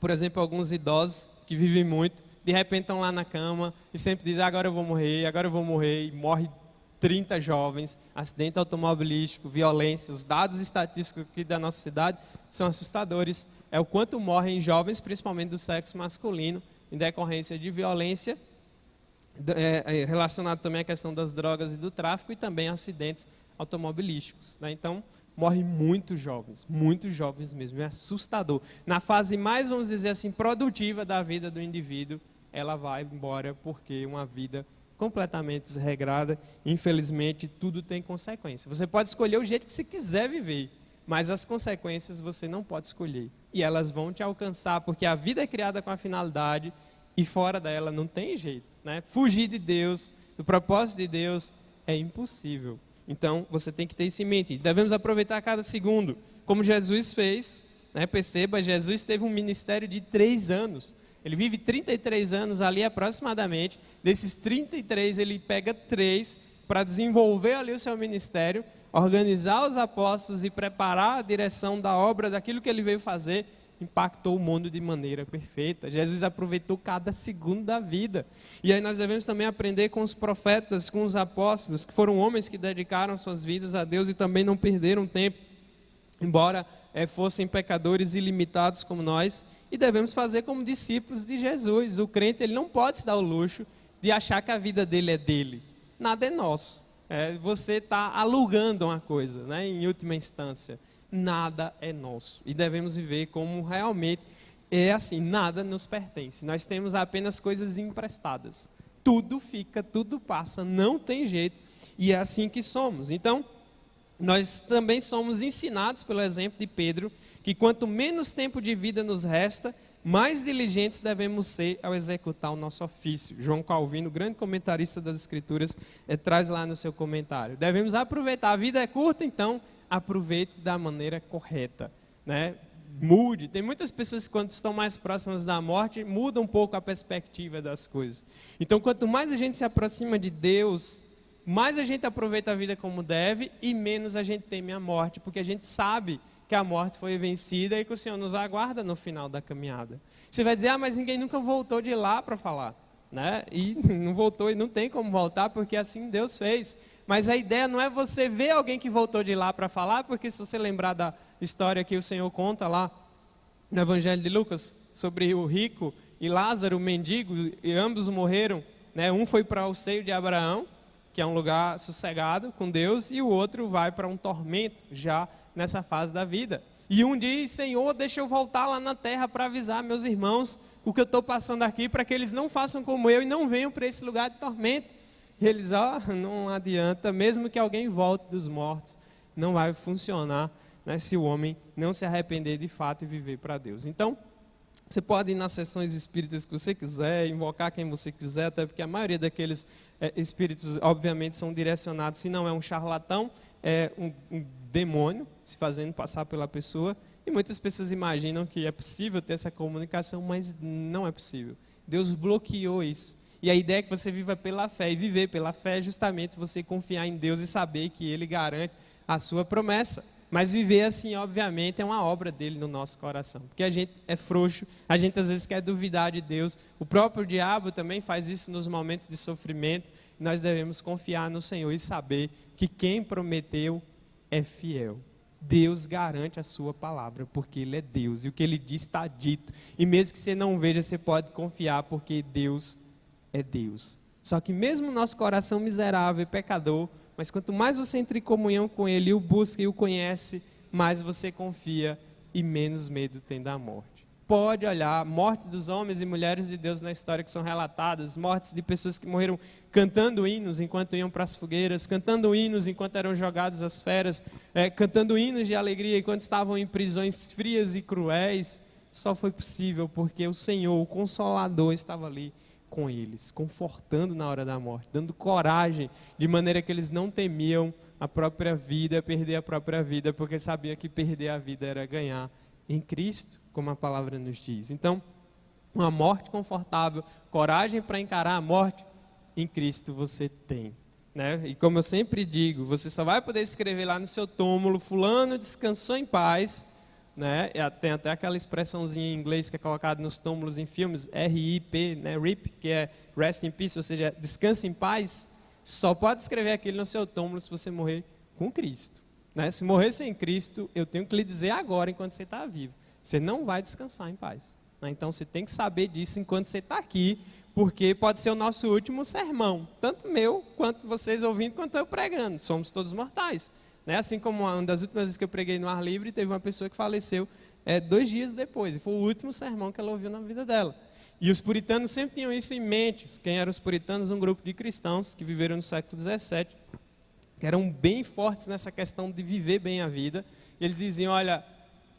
por exemplo, alguns idosos que vivem muito, de repente estão lá na cama e sempre dizem, agora eu vou morrer, e morre 30 jovens, acidente automobilístico, violência. Os dados estatísticos aqui da nossa cidade são assustadores. É o quanto morrem jovens, principalmente do sexo masculino, em decorrência de violência, relacionado também à questão das drogas e do tráfico, e também acidentes automobilísticos. Então, morrem muitos jovens mesmo, é assustador. Na fase mais, vamos dizer assim, produtiva da vida do indivíduo, ela vai embora porque uma vida completamente desregrada, infelizmente tudo tem consequência. Você pode escolher o jeito que você quiser viver, mas as consequências você não pode escolher. E elas vão te alcançar, porque a vida é criada com a finalidade e fora dela não tem jeito. Fugir de Deus, do propósito de Deus, é impossível. Então, você tem que ter isso em mente. Devemos aproveitar cada segundo, como Jesus fez. Perceba, Jesus teve um ministério de 3 anos. Ele vive 33 anos ali aproximadamente. Desses 33, ele pega 3 para desenvolver ali o seu ministério, organizar os apóstolos e preparar a direção da obra, daquilo que ele veio fazer. Impactou o mundo de maneira perfeita. Jesus aproveitou cada segundo da vida. E aí nós devemos também aprender com os profetas, com os apóstolos, que foram homens que dedicaram suas vidas a Deus e também não perderam tempo, embora fossem pecadores ilimitados como nós. E devemos fazer como discípulos de Jesus. O crente, ele não pode se dar o luxo de achar que a vida dele é dele. Nada é nosso. Você está alugando uma coisa, em última instância. Nada é nosso. E devemos viver como realmente é assim, nada nos pertence. Nós temos apenas coisas emprestadas. Tudo fica, tudo passa, não tem jeito. E é assim que somos. Então, nós também somos ensinados pelo exemplo de Pedro, que quanto menos tempo de vida nos resta, mais diligentes devemos ser ao executar o nosso ofício. João Calvino, grande comentarista das Escrituras, traz lá no seu comentário. Devemos aproveitar, a vida é curta, então aproveite da maneira correta. mude. Tem muitas pessoas que quando estão mais próximas da morte, mudam um pouco a perspectiva das coisas. Então, quanto mais a gente se aproxima de Deus, mais a gente aproveita a vida como deve e menos a gente teme a morte, porque a gente sabe que a morte foi vencida e que o Senhor nos aguarda no final da caminhada. Você vai dizer, mas ninguém nunca voltou de lá para falar, né? E não voltou e não tem como voltar, porque assim Deus fez. Mas a ideia não é você ver alguém que voltou de lá para falar, porque se você lembrar da história que o Senhor conta lá no Evangelho de Lucas, sobre o rico e Lázaro, o mendigo, e ambos morreram, né? Um foi para o seio de Abraão, que é um lugar sossegado com Deus, e o outro vai para um tormento, já nessa fase da vida. E um diz, Senhor, deixa eu voltar lá na terra para avisar meus irmãos o que eu estou passando aqui, para que eles não façam como eu e não venham para esse lugar de tormento. E eles, não adianta, mesmo que alguém volte dos mortos, não vai funcionar, né, se o homem não se arrepender de fato e viver para Deus. Então, você pode ir nas sessões espíritas que você quiser, invocar quem você quiser, até porque a maioria daqueles espíritos, obviamente, são direcionados, se não é um charlatão, é um demônio se fazendo passar pela pessoa. E muitas pessoas imaginam que é possível ter essa comunicação, mas não é possível. Deus bloqueou isso. E a ideia é que você viva pela fé, e viver pela fé é justamente você confiar em Deus e saber que Ele garante a sua promessa. Mas viver assim, obviamente, é uma obra dele no nosso coração. Porque a gente é frouxo, a gente às vezes quer duvidar de Deus. O próprio diabo também faz isso nos momentos de sofrimento. Nós devemos confiar no Senhor e saber que quem prometeu é fiel. Deus garante a sua palavra, porque Ele é Deus. E o que Ele diz está dito. E mesmo que você não veja, você pode confiar, porque Deus é Deus. Só que mesmo o nosso coração miserável e pecador, mas quanto mais você entra em comunhão com Ele, e o busca e o conhece, mais você confia e menos medo tem da morte. Pode olhar, morte dos homens e mulheres de Deus na história que são relatadas, mortes de pessoas que morreram cantando hinos enquanto iam para as fogueiras, cantando hinos enquanto eram jogados às feras, cantando hinos de alegria enquanto estavam em prisões frias e cruéis. Só foi possível porque o Senhor, o Consolador, estava ali com eles, confortando na hora da morte, dando coragem, de maneira que eles não temiam a própria vida, perder a própria vida, porque sabia que perder a vida era ganhar em Cristo, como a palavra nos diz. Então, uma morte confortável, coragem para encarar a morte, em Cristo você tem, né? E como eu sempre digo, você só vai poder escrever lá no seu túmulo, fulano descansou em paz, né? Tem até aquela expressãozinha em inglês que é colocada nos túmulos em filmes, RIP, né? RIP, que é Rest in Peace, ou seja, descanse em paz. Só pode escrever aquilo no seu túmulo se você morrer com Cristo, né? Se morrer sem Cristo, eu tenho que lhe dizer agora, enquanto você está vivo, você não vai descansar em paz, né? Então você tem que saber disso enquanto você está aqui, porque pode ser o nosso último sermão, tanto meu, quanto vocês ouvindo, quanto eu pregando. Somos todos mortais, né? Assim como uma das últimas vezes que eu preguei no ar livre, teve uma pessoa que faleceu 2 dias depois, e foi o último sermão que ela ouviu na vida dela. E os puritanos sempre tinham isso em mente. Quem eram os puritanos? Um grupo de cristãos que viveram no século XVII, que eram bem fortes nessa questão de viver bem a vida. E eles diziam, olha,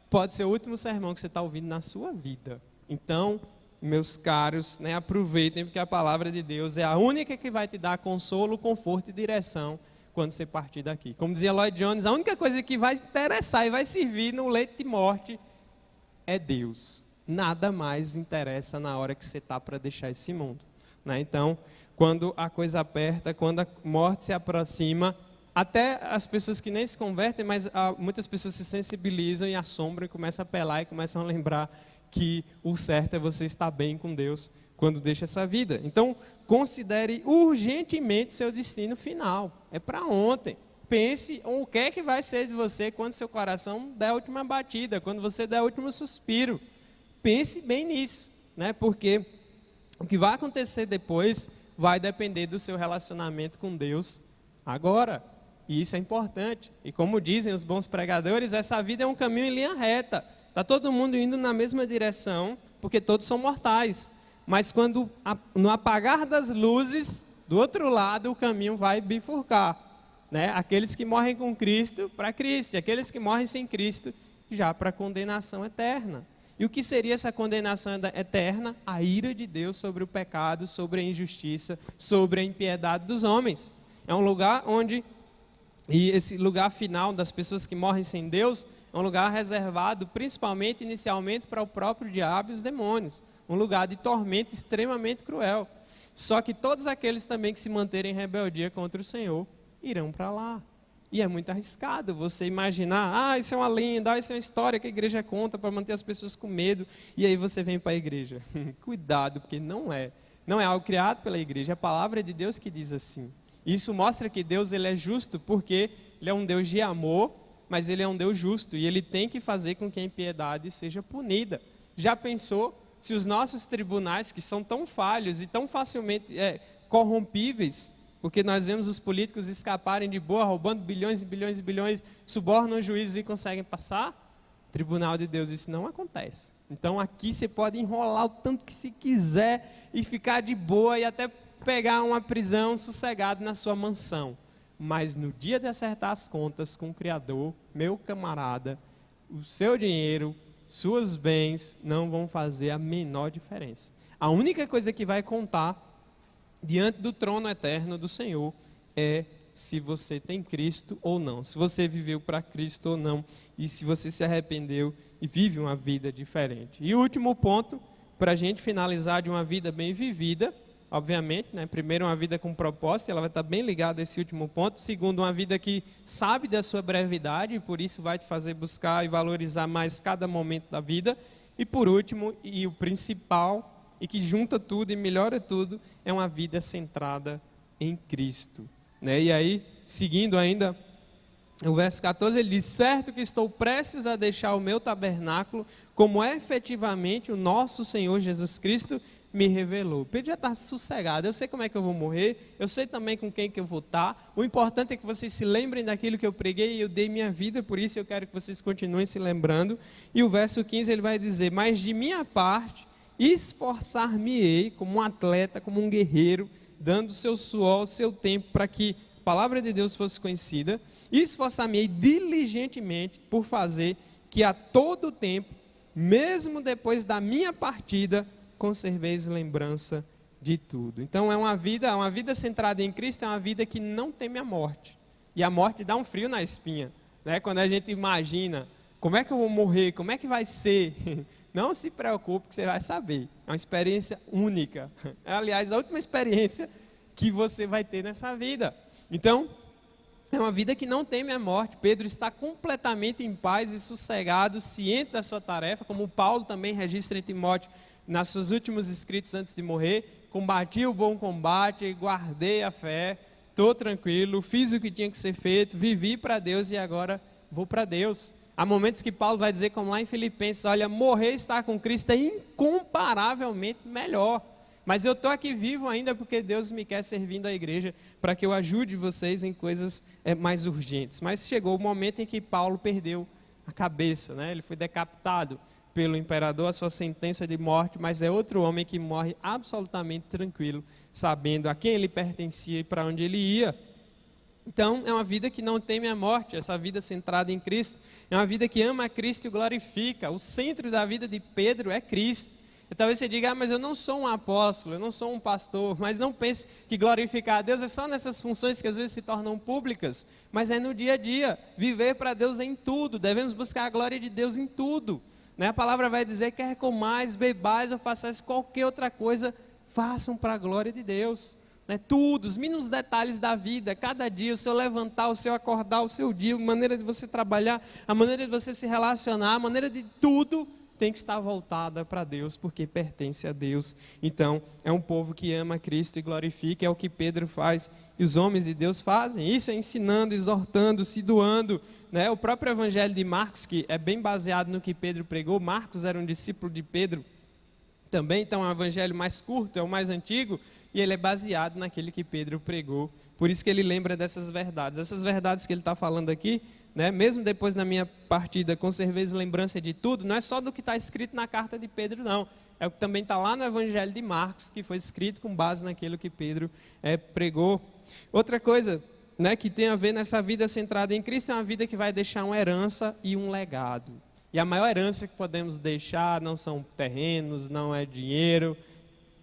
pode ser o último sermão que você está ouvindo na sua vida. Então, meus caros, né, aproveitem, porque a palavra de Deus é a única que vai te dar consolo, conforto e direção quando você partir daqui. Como dizia Lloyd Jones, a única coisa que vai interessar e vai servir no leito de morte é Deus. Nada mais interessa na hora que você está para deixar esse mundo, né? Então, quando a coisa aperta, quando a morte se aproxima, até as pessoas que nem se convertem, mas muitas pessoas se sensibilizam e assombram e começam a apelar e começam a lembrar que o certo é você estar bem com Deus quando deixa essa vida. Então, considere urgentemente seu destino final. É para ontem. Pense o que é que vai ser de você quando seu coração der a última batida, quando você der o último suspiro. Pense bem nisso, né? Porque o que vai acontecer depois vai depender do seu relacionamento com Deus agora. E isso é importante. E como dizem os bons pregadores, essa vida é um caminho em linha reta. Está todo mundo indo na mesma direção, porque todos são mortais. Mas quando no apagar das luzes, do outro lado o caminho vai bifurcar, né? Aqueles que morrem com Cristo, para Cristo. E aqueles que morrem sem Cristo, já para a condenação eterna. E o que seria essa condenação eterna? A ira de Deus sobre o pecado, sobre a injustiça, sobre a impiedade dos homens. É um lugar onde, e esse lugar final das pessoas que morrem sem Deus, é um lugar reservado principalmente, inicialmente, para o próprio diabo e os demônios. Um lugar de tormento extremamente cruel. Só que todos aqueles também que se manterem em rebeldia contra o Senhor irão para lá. E é muito arriscado você imaginar, isso é uma lenda, isso é uma história que a igreja conta para manter as pessoas com medo, e aí você vem para a igreja. Cuidado, porque não é algo criado pela igreja, é a palavra de Deus que diz assim. Isso mostra que Deus ele é justo, porque ele é um Deus de amor, mas ele é um Deus justo, e ele tem que fazer com que a impiedade seja punida. Já pensou se os nossos tribunais, que são tão falhos e tão facilmente corrompíveis, porque nós vemos os políticos escaparem de boa, roubando bilhões e bilhões e bilhões, subornam juízes e conseguem passar? Tribunal de Deus, isso não acontece. Então aqui você pode enrolar o tanto que se quiser e ficar de boa e até pegar uma prisão sossegado na sua mansão. Mas no dia de acertar as contas com o Criador, meu camarada, o seu dinheiro, seus bens não vão fazer a menor diferença. A única coisa que vai contar diante do trono eterno do Senhor é se você tem Cristo ou não, se você viveu para Cristo ou não, e se você se arrependeu e vive uma vida diferente. E o último ponto, para a gente finalizar, de uma vida bem vivida, obviamente, né? Primeiro, uma vida com propósito, ela vai estar bem ligada a esse último ponto. Segundo, uma vida que sabe da sua brevidade, e por isso vai te fazer buscar e valorizar mais cada momento da vida. E por último, e o principal, e que junta tudo e melhora tudo, é uma vida centrada em Cristo. Né? E aí, seguindo ainda, o verso 14, ele diz: certo que estou prestes a deixar o meu tabernáculo, como efetivamente o nosso Senhor Jesus Cristo me revelou. Pedro já está sossegado, eu sei como é que eu vou morrer, eu sei também com quem que eu vou estar, o importante é que vocês se lembrem daquilo que eu preguei e eu dei minha vida, por isso eu quero que vocês continuem se lembrando. E o verso 15 ele vai dizer: mas de minha parte, esforçar-me-ei como um atleta, como um guerreiro, dando o seu suor, o seu tempo, para que a palavra de Deus fosse conhecida, e esforçar-me-ei diligentemente por fazer que a todo tempo, mesmo depois da minha partida, conserveis lembrança de tudo. Então é uma vida centrada em Cristo, é uma vida que não teme a morte. E a morte dá um frio na espinha, né? Quando a gente imagina, como é que eu vou morrer, como é que vai ser? Não se preocupe que você vai saber. É uma experiência única. É, aliás, a última experiência que você vai ter nessa vida. Então, é uma vida que não teme a morte. Pedro está completamente em paz e sossegado, ciente da sua tarefa, como Paulo também registra em Timóteo, nos seus últimos escritos antes de morrer: combati o bom combate, guardei a fé, estou tranquilo, fiz o que tinha que ser feito, vivi para Deus e agora vou para Deus. Há momentos que Paulo vai dizer, como lá em Filipenses: olha, morrer e estar com Cristo é incomparavelmente melhor. Mas eu estou aqui vivo ainda porque Deus me quer servindo à igreja para que eu ajude vocês em coisas mais urgentes. Mas chegou o momento em que Paulo perdeu a cabeça, né? Ele foi decapitado pelo imperador, a sua sentença de morte, mas é outro homem que morre absolutamente tranquilo, sabendo a quem ele pertencia e para onde ele ia. Então, é uma vida que não teme a morte, essa vida centrada em Cristo, é uma vida que ama a Cristo e glorifica. O centro da vida de Pedro é Cristo. E talvez você diga: mas eu não sou um apóstolo, eu não sou um pastor. Mas não pense que glorificar a Deus é só nessas funções que às vezes se tornam públicas, mas é no dia a dia. Viver para Deus em tudo, devemos buscar a glória de Deus em tudo. A palavra vai dizer: quer comais, bebais ou façais qualquer outra coisa, façam para a glória de Deus. Tudo, os mínimos detalhes da vida, cada dia, o seu levantar, o seu acordar, o seu dia, a maneira de você trabalhar, a maneira de você se relacionar, a maneira de tudo tem que estar voltada para Deus, porque pertence a Deus. Então, é um povo que ama Cristo e glorifica, é o que Pedro faz e os homens de Deus fazem. Isso é ensinando, exortando, se doando. O próprio evangelho de Marcos, que é bem baseado no que Pedro pregou, Marcos era um discípulo de Pedro também, então é um evangelho mais curto, é o mais antigo, e ele é baseado naquele que Pedro pregou. Por isso que ele lembra dessas verdades. Essas verdades que ele está falando aqui, mesmo depois na minha partida, conserveis lembrança de tudo, não é só do que está escrito na carta de Pedro, não. É o que também está lá no evangelho de Marcos, que foi escrito com base naquilo que Pedro pregou. Outra coisa, que tem a ver nessa vida centrada em Cristo, é uma vida que vai deixar uma herança e um legado. E a maior herança que podemos deixar não são terrenos, não é dinheiro,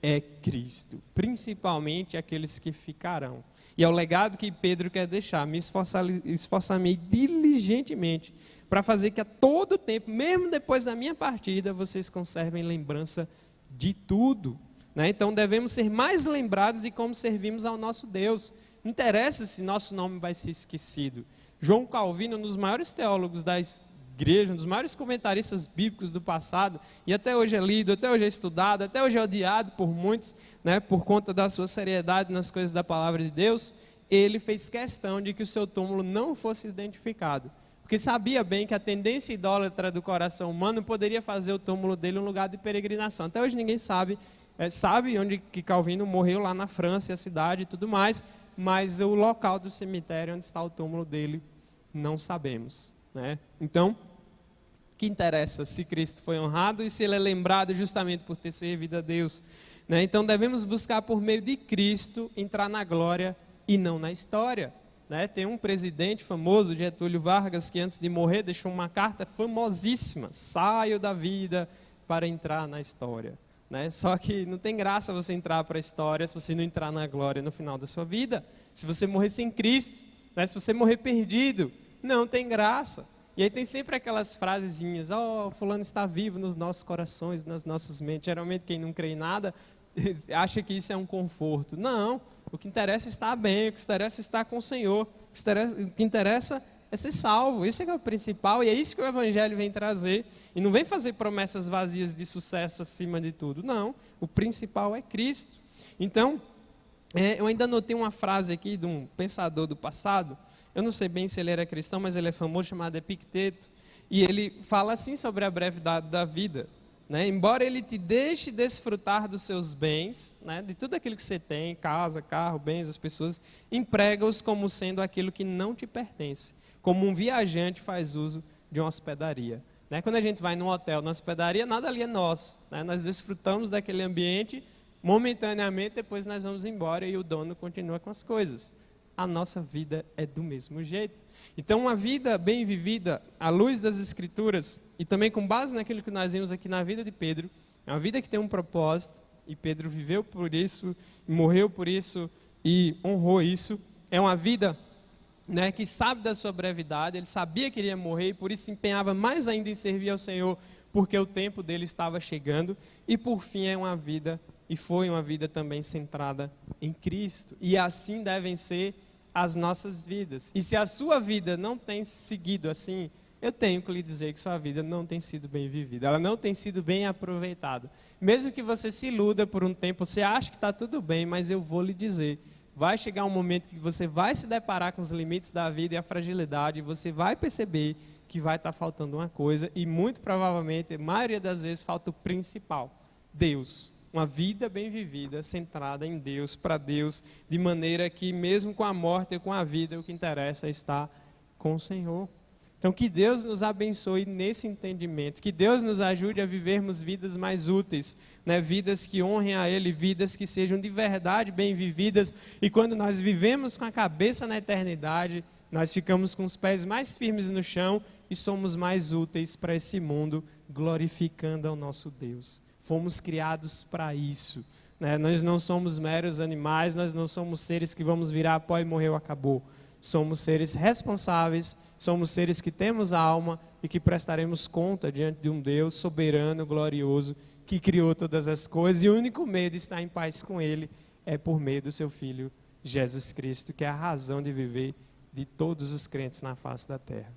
é Cristo, principalmente aqueles que ficarão. E é o legado que Pedro quer deixar: me esforçar-me diligentemente para fazer que a todo tempo, mesmo depois da minha partida, vocês conservem lembrança de tudo. Né? Então devemos ser mais lembrados de como servimos ao nosso Deus. Não interessa se nosso nome vai ser esquecido. João Calvino, um dos maiores teólogos da igreja, um dos maiores comentaristas bíblicos do passado, e até hoje é lido, até hoje é estudado, até hoje é odiado por muitos, né, por conta da sua seriedade nas coisas da palavra de Deus. Ele fez questão de que o seu túmulo não fosse identificado, porque sabia bem que a tendência idólatra do coração humano poderia fazer o túmulo dele um lugar de peregrinação. Até hoje ninguém sabe onde que Calvino morreu, lá na França, a cidade e tudo mais, mas o local do cemitério onde está o túmulo dele, não sabemos. Né? Então, o que interessa se Cristo foi honrado e se ele é lembrado justamente por ter servido a Deus. Né? Então devemos buscar por meio de Cristo entrar na glória e não na história. Né? Tem um presidente famoso, Getúlio Vargas, que antes de morrer deixou uma carta famosíssima: saio da vida para entrar na história. Né? Só que não tem graça você entrar para a história se você não entrar na glória no final da sua vida. Se você morrer sem Cristo, né? Se você morrer perdido, não tem graça. E aí tem sempre aquelas frasezinhas: fulano está vivo nos nossos corações, nas nossas mentes. Geralmente quem não crê em nada acha que isso é um conforto. Não, o que interessa é estar bem, o que interessa é estar com o Senhor, o que interessa é ser salvo. Isso é o principal e é isso que o Evangelho vem trazer. E não vem fazer promessas vazias de sucesso acima de tudo. Não, o principal é Cristo. Então, eu ainda notei uma frase aqui de um pensador do passado. Eu não sei bem se ele era cristão, mas ele é famoso, chamado Epicteto. E ele fala assim sobre a brevidade da vida. Né? Embora ele te deixe desfrutar dos seus bens, né? De tudo aquilo que você tem, casa, carro, bens, as pessoas, emprega-os como sendo aquilo que não te pertence. Como um viajante faz uso de uma hospedaria. Né? Quando a gente vai num hotel, na hospedaria, nada ali é nosso. Né? Nós desfrutamos daquele ambiente momentaneamente, depois nós vamos embora e o dono continua com as coisas. A nossa vida é do mesmo jeito. Então, uma vida bem vivida, à luz das Escrituras, e também com base naquilo que nós vimos aqui na vida de Pedro, é uma vida que tem um propósito, e Pedro viveu por isso, morreu por isso, e honrou isso. É uma vida, né, que sabe da sua brevidade, ele sabia que iria morrer, e por isso se empenhava mais ainda em servir ao Senhor, porque o tempo dele estava chegando. E por fim é uma vida, e foi uma vida também centrada em Cristo. E assim devem ser as nossas vidas. E se a sua vida não tem seguido assim, eu tenho que lhe dizer que sua vida não tem sido bem vivida, ela não tem sido bem aproveitada. Mesmo que você se iluda por um tempo, você acha que está tudo bem, mas eu vou lhe dizer, vai chegar um momento que você vai se deparar com os limites da vida e a fragilidade, e você vai perceber que vai estar faltando uma coisa, e muito provavelmente, a maioria das vezes, falta o principal: Deus. Uma vida bem vivida, centrada em Deus, para Deus, de maneira que mesmo com a morte e com a vida, o que interessa é estar com o Senhor. Então que Deus nos abençoe nesse entendimento, que Deus nos ajude a vivermos vidas mais úteis, né? Vidas que honrem a Ele, vidas que sejam de verdade bem vividas, e quando nós vivemos com a cabeça na eternidade, nós ficamos com os pés mais firmes no chão e somos mais úteis para esse mundo, glorificando ao nosso Deus. Fomos criados para isso, né? Nós não somos meros animais, nós não somos seres que vamos virar pó e morreu, acabou. Somos seres responsáveis, somos seres que temos alma e que prestaremos conta diante de um Deus soberano, glorioso, que criou todas as coisas, e o único meio de estar em paz com Ele é por meio do seu Filho Jesus Cristo, que é a razão de viver de todos os crentes na face da terra.